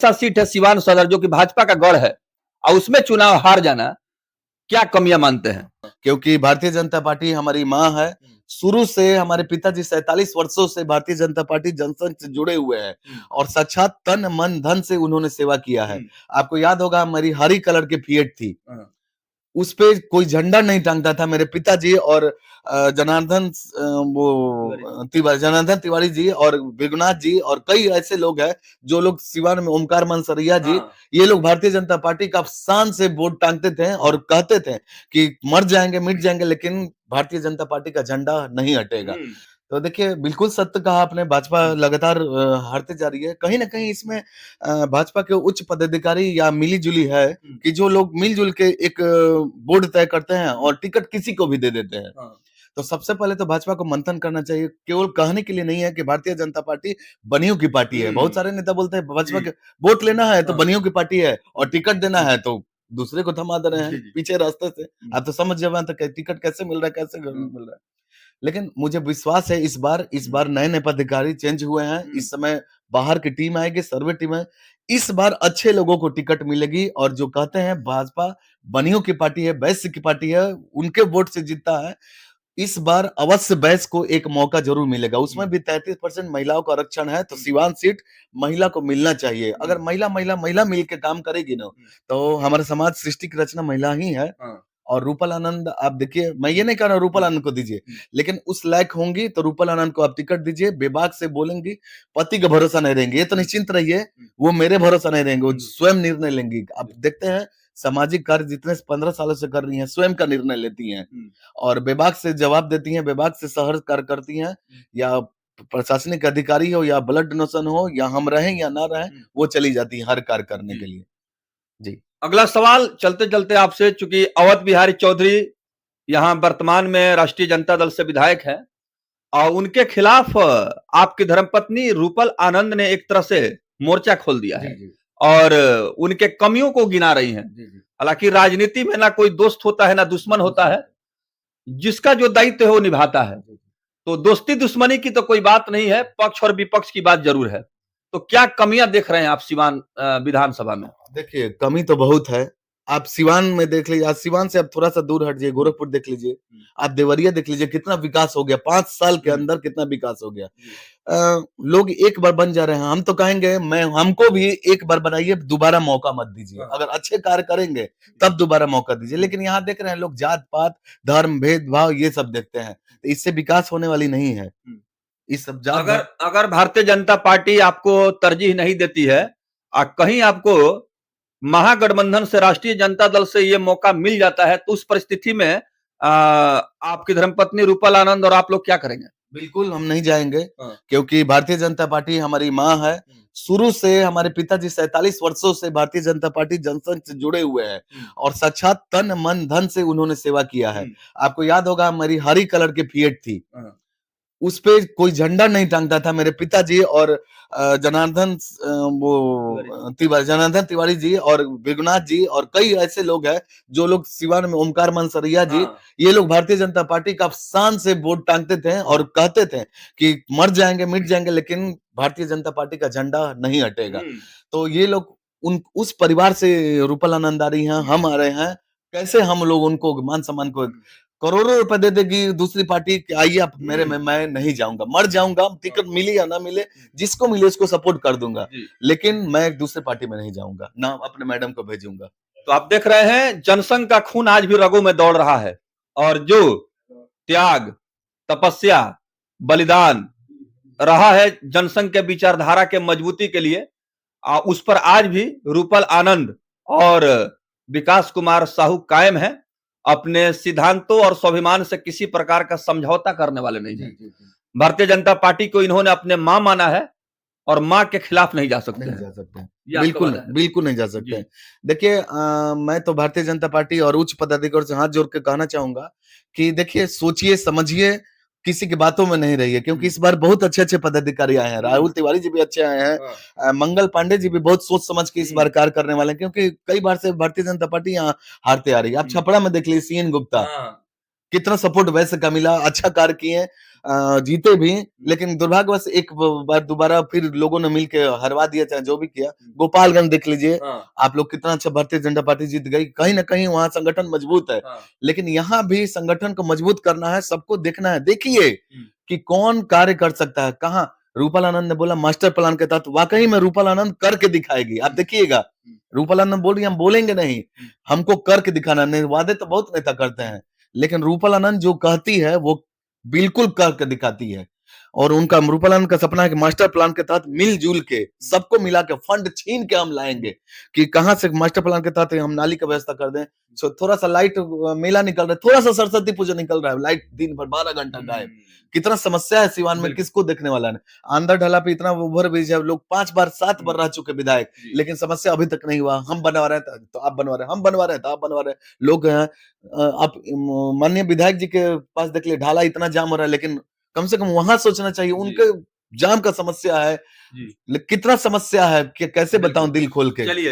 सा सीट है सिवान सदर जो कि भाजपा का गढ़ है और उसमें चुनाव हार जाना क्या कमियां मानते हैं? क्योंकि भारतीय जनता पार्टी हमारी माँ है। शुरू से हमारे पिताजी 47 वर्षों से भारतीय जनता पार्टी जनसंघ से जुड़े हुए हैं और साक्षात तन मन धन से उन्होंने सेवा किया है। आपको याद होगा हमारी हरी कलर की फिएट थी, उस पे कोई झंडा नहीं टांगता था। मेरे पिताजी और जनार्दन तिवारी जी और विघुनाथ जी और कई ऐसे लोग हैं जो लोग सिवान में ओमकार मनसरिया जी, ये लोग भारतीय जनता पार्टी का शान से वोट टांगते थे और कहते थे कि मर जाएंगे मिट जाएंगे लेकिन भारतीय जनता पार्टी का झंडा नहीं हटेगा। तो देखिए बिल्कुल सत्य कहा आपने, भाजपा लगातार हारते जा रही है। कहीं ना कहीं इसमें भाजपा के उच्च पदाधिकारी या मिली-जुली है कि जो लोग मिलजुल के एक बोर्ड तय करते हैं और टिकट किसी को भी दे देते हैं। तो सबसे पहले तो भाजपा को मंथन करना चाहिए, केवल कहने के लिए नहीं है कि भारतीय जनता पार्टी बनियों की पार्टी है। बहुत सारे नेता बोलते हैं भाजपा के वोट लेना है तो बनियों की पार्टी है और टिकट देना है तो दूसरे को थमा दे रहे हैं पीछे रास्ते से। आप तो समझ जाए टिकट कैसे मिल रहा है, कैसे मिल रहा है। लेकिन मुझे विश्वास है इस बार नए पदाधिकारी चेंज हुए हैं। इस समय बाहर की टीम आएगी, सर्वे टीम है। इस बार अच्छे लोगों को टिकट मिलेगी और जो कहते हैं भाजपा बनियों की पार्टी है, वैश्य की पार्टी है, उनके वोट से जीतता है। इस बार अवश्य वैश्य को एक मौका जरूर मिलेगा। उसमें भी 33% महिलाओं का आरक्षण है तो सिवान सीट महिला को मिलना चाहिए। अगर महिला मिल के काम करेगी ना तो हमारा समाज सृष्टि की रचना महिला ही है। और रूपल आनंद आप देखिए, मैं ये नहीं कह रहा रूपल आनंद को दीजिए, लेकिन उस लायक होंगी तो रूपल आनंद को आप टिकट दीजिए। बेबाक से बोलेंगी, पति का भरोसा नहीं रहेंगे, ये तो निश्चिंत रहिए, वो मेरे भरोसा नहीं रहेंगे, वो स्वयं निर्णय लेंगी। आप देखते हैं सामाजिक कार्य जितने 15 सालों से कर रही हैं, स्वयं का निर्णय लेती हैं और बेबाक से जवाब देती हैं, बेबाक से शहर कार्य करती हैं, या प्रशासनिक अधिकारी हो या ब्लड डोनेशन हो या हम रहें या ना रहें, वो चली जाती है हर कार्य करने के लिए। जी। अगला सवाल चलते चलते आपसे, चूंकि अवध बिहारी चौधरी यहाँ वर्तमान में राष्ट्रीय जनता दल से विधायक है और उनके खिलाफ आपकी धर्मपत्नी रूपल आनंद ने एक तरह से मोर्चा खोल दिया है और उनके कमियों को गिना रही हैं। हालांकि राजनीति में ना कोई दोस्त होता है ना दुश्मन होता है, जिसका जो दायित्व है वो निभाता है। तो दोस्ती दुश्मनी की तो कोई बात नहीं है, पक्ष और विपक्ष की बात जरूर है। तो क्या कमियां देख रहे हैं आप सिवान विधानसभा में? देखिए कमी तो बहुत है। आप सिवान में देख लीजिए, आज सिवान से आप थोड़ा सा दूर हट जाइए, गोरखपुर देख लीजिए, आप देवरिया देख लीजिए, कितना विकास हो गया 5 साल के अंदर, कितना विकास हो गया। लोग एक बार बन जा रहे हैं, हम तो कहेंगे हमको भी एक बार बनाइए, दोबारा मौका मत दीजिए। अगर अच्छे कार्य करेंगे तब दोबारा मौका दीजिए। लेकिन यहाँ देख रहे हैं लोग जात पात धर्म भेदभाव ये सब देखते हैं, तो इससे विकास होने वाली नहीं है। इस सब अगर भारतीय जनता पार्टी आपको तरजीह नहीं देती है और कहीं आपको महागठबंधन से राष्ट्रीय जनता दल से ये मौका मिल जाता है तो उस परिस्थिति में आपकी धर्मपत्नी रूपल आनंद और आप लोग क्या करेंगे? बिल्कुल हम नहीं जाएंगे क्योंकि भारतीय जनता पार्टी हमारी माँ है। शुरू से हमारे पिताजी 47 वर्षों से भारतीय जनता पार्टी जनसंघ से जुड़े हुए हैं और साक्षात तन मन धन से उन्होंने सेवा किया है। आपको याद होगा हमारी हरी कलर की फिएट थी, उस पे कोई झंडा नहीं टांगता था। मेरे पिताजी और जनार्दन तिवारी जी और विघुनाथ जी और कई ऐसे लोग हैं जो लोग सिवान में ओमकार मनसरिया जी, ये लोग भारतीय जनता पार्टी का शान से वोट टांगते थे और कहते थे कि मर जाएंगे मिट जाएंगे लेकिन भारतीय जनता पार्टी का झंडा नहीं हटेगा। तो ये लोग उस परिवार से रूपल आनंद आ रही हैं, हम आ रहे हैं। कैसे हम लोग उनको मान सम्मान को करोड़ों रुपए दे देगी दूसरी पार्टी, आइए आप मेरे में, मैं नहीं जाऊंगा, मर जाऊंगा, टिकट मिले या ना मिले, जिसको मिले उसको सपोर्ट कर दूंगा, लेकिन मैं दूसरी पार्टी में नहीं जाऊंगा, ना अपने मैडम को भेजूंगा। तो आप देख रहे हैं जनसंघ का खून आज भी रगों में दौड़ रहा है और जो त्याग, तपस्या, बलिदान रहा है जनसंघ के विचारधारा के मजबूती के लिए, उस पर आज भी रूपल आनंद और विकास कुमार साहू कायम है। अपने सिद्धांतों और स्वाभिमान से किसी प्रकार का समझौता करने वाले नहीं है। भारतीय जनता पार्टी को इन्होंने अपने मां माना है और मां के खिलाफ नहीं जा सकते बिल्कुल बिल्कुल नहीं जा सकते। देखिए मैं तो भारतीय जनता पार्टी और उच्च पदाधिकारियों से हाथ जोड़ के कहना चाहूंगा कि देखिए सोचिए समझिए, किसी की बातों में नहीं रही है, क्योंकि इस बार बहुत अच्छे पदाधिकारी आए हैं। राहुल तिवारी जी भी अच्छे आए हैं, मंगल पांडे जी भी बहुत सोच समझ के इस बार कार्य करने वाले हैं, क्योंकि कई बार से भारतीय जनता पार्टी यहाँ हारते आ रही है। आप छपरा में देख लीजिए सीएन गुप्ता, कितना सपोर्ट वैसे का मिला, अच्छा कार्य किए, जीते भी, लेकिन दुर्भाग्यवश एक बार दोबारा फिर लोगों ने मिलके हरवा दिया, चाहे जो भी किया। गोपालगंज देख लीजिए, आप लोग कितना अच्छा भारतीय जनता पार्टी जीत गई, कहीं ना कहीं वहां संगठन मजबूत है। लेकिन यहाँ भी संगठन को मजबूत करना है, सबको देखना है। देखिए कि कौन कार्य कर सकता है, कहाँ रूपल आनंद ने बोला मास्टर प्लान के तहत, वाकई में रूपल आनंद करके दिखाएगी, आप देखिएगा। रूपल आनंद बोल रही हम बोलेंगे नहीं, हमको करके दिखाना नहीं। वादे तो बहुत नेता करते हैं, लेकिन रूपल आनंद जो कहती है वो बिल्कुल करके दिखाती है। और उनका रूपल आनंद का सपना है कि मास्टर प्लान के तहत मिलजुल के सबको मिला के फंड छीन के हम लाएंगे, कि कहां से मास्टर प्लान के तहत हम नाली का व्यवस्था कर दें, थोड़ा सा लाइट मेला निकल रहा है, थोड़ा सा सरस्वती पूजा निकल रहा है, लाइट दिन भर 12 घंटा गायब। कितना समस्या है सिवान में, किसको देखने वाला है। आंधा ढला पे इतना ओवर ब्रिज है, लोग 5 बार 7 बार रह चुके विधायक, लेकिन समस्या अभी तक नहीं हुआ। हम बनवा रहे हैं तो आप बनवा रहे हैं, हम बनवा रहे हैं तो आप बनवा रहे हैं। लोग आप माननीय विधायक जी के पास देख लिए, ढाला इतना जाम हो रहा है, लेकिन कम से कम वहां सोचना चाहिए, उनके जाम का समस्या है, कितना समस्या है, कैसे बताऊं दिल खोल के। चलिए।